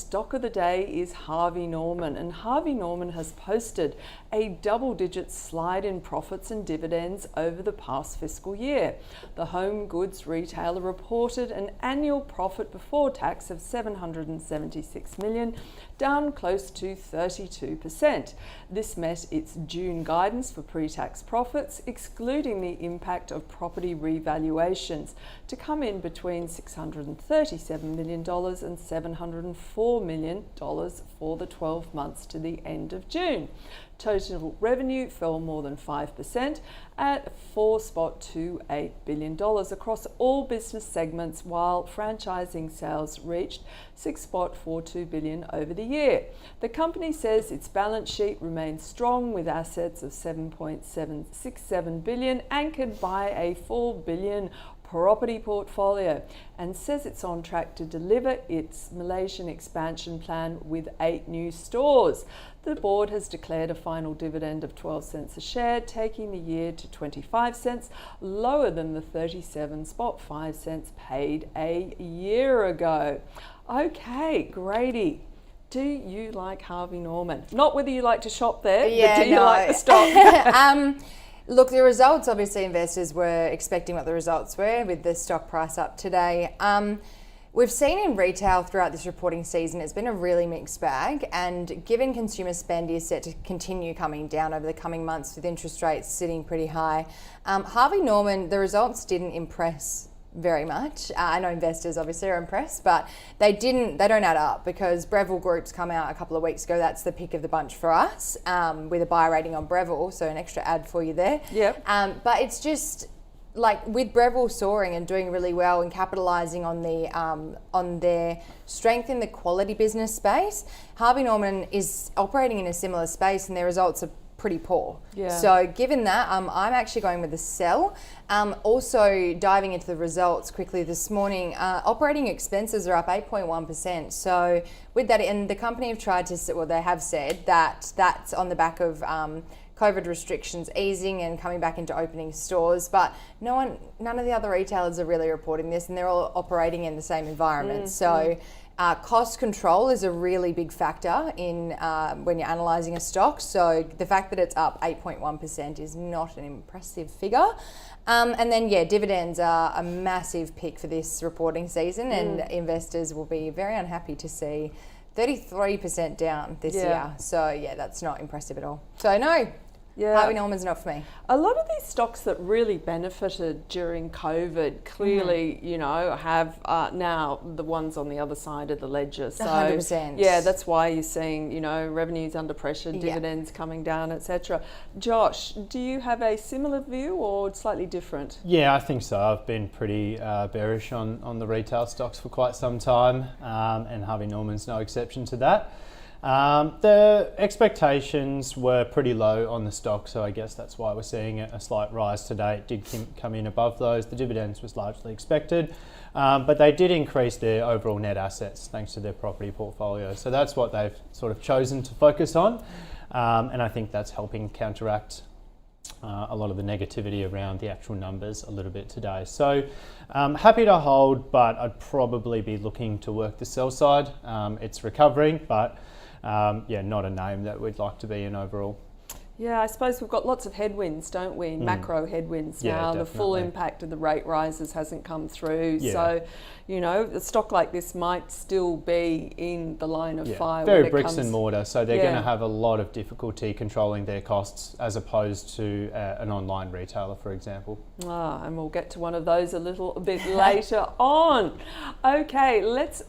stock of the day is Harvey Norman, and Harvey Norman has posted a double-digit slide in profits and dividends over the past fiscal year. The home goods retailer reported an annual profit before tax of $776 million, down close to 32%. This met its June guidance for pre-tax profits, excluding the impact of property revaluations, to come in between $637 million and $704 million for the 12 months to the end of June. Total revenue fell more than 5% at $4.28 billion across all business segments, while franchising sales reached $6.42 billion over the year. The company says its balance sheet remains strong, with assets of $7.767 billion anchored by a $4 billion property portfolio, and says it's on track to deliver its Malaysian expansion plan with 8 new stores. The board has declared a final dividend of 12 cents a share, taking the year to 25 cents, lower than the 37.5 cents paid a year ago. Okay, Grady, do you like Harvey Norman? Not whether you like to shop there, but do you like the stock? Look, the results, obviously investors were expecting what the results were, with the stock price up today. We've seen in retail throughout this reporting season, it's been a really mixed bag, and given consumer spend is set to continue coming down over the coming months with interest rates sitting pretty high, Harvey Norman, the results didn't impress very much. I know investors obviously are impressed, but they don't add up, because Breville Group's come out a couple of weeks ago. That's the pick of the bunch for us, with a buy rating on Breville, so an extra ad for you there. Yep. But it's just like, with Breville soaring and doing really well and capitalising on their strength in the quality business space, Harvey Norman is operating in a similar space, and their results are pretty poor. Yeah. So given that, I'm actually going with a sell. Also diving into the results quickly this morning, operating expenses are up 8.1%. So with that, and the company have tried to, well, they have said that that's on the back of COVID restrictions easing and coming back into opening stores, but none of the other retailers are really reporting this, and they're all operating in the same environment. So cost control is a really big factor in when you're analysing a stock. So the fact that it's up 8.1% is not an impressive figure. And then, dividends are a massive pick for this reporting season, and investors will be very unhappy to see 33% down this year. So that's not impressive at all. So no. Harvey Norman's not for me. A lot of these stocks that really benefited during COVID clearly, have now the ones on the other side of the ledger. So 100%. Yeah, that's why you're seeing, revenues under pressure, dividends coming down, etc. Josh, do you have a similar view or slightly different? Yeah, I think so. I've been pretty bearish on the retail stocks for quite some time, and Harvey Norman's no exception to that. The expectations were pretty low on the stock, so I guess that's why we're seeing a slight rise today. It did come in above those. The dividends was largely expected, but they did increase their overall net assets thanks to their property portfolio. So that's what they've sort of chosen to focus on, and I think that's helping counteract a lot of the negativity around the actual numbers a little bit today. So happy to hold, but I'd probably be looking to work the sell side. It's recovering, but not a name that we'd like to be in overall. Yeah, I suppose we've got lots of headwinds, don't we? Macro headwinds now. Definitely. The full impact of the rate rises hasn't come through. Yeah. So, a stock like this might still be in the line of fire. Very bricks and mortar. So they're going to have a lot of difficulty controlling their costs, as opposed to an online retailer, for example. And we'll get to one of those a little bit later on. Okay, let's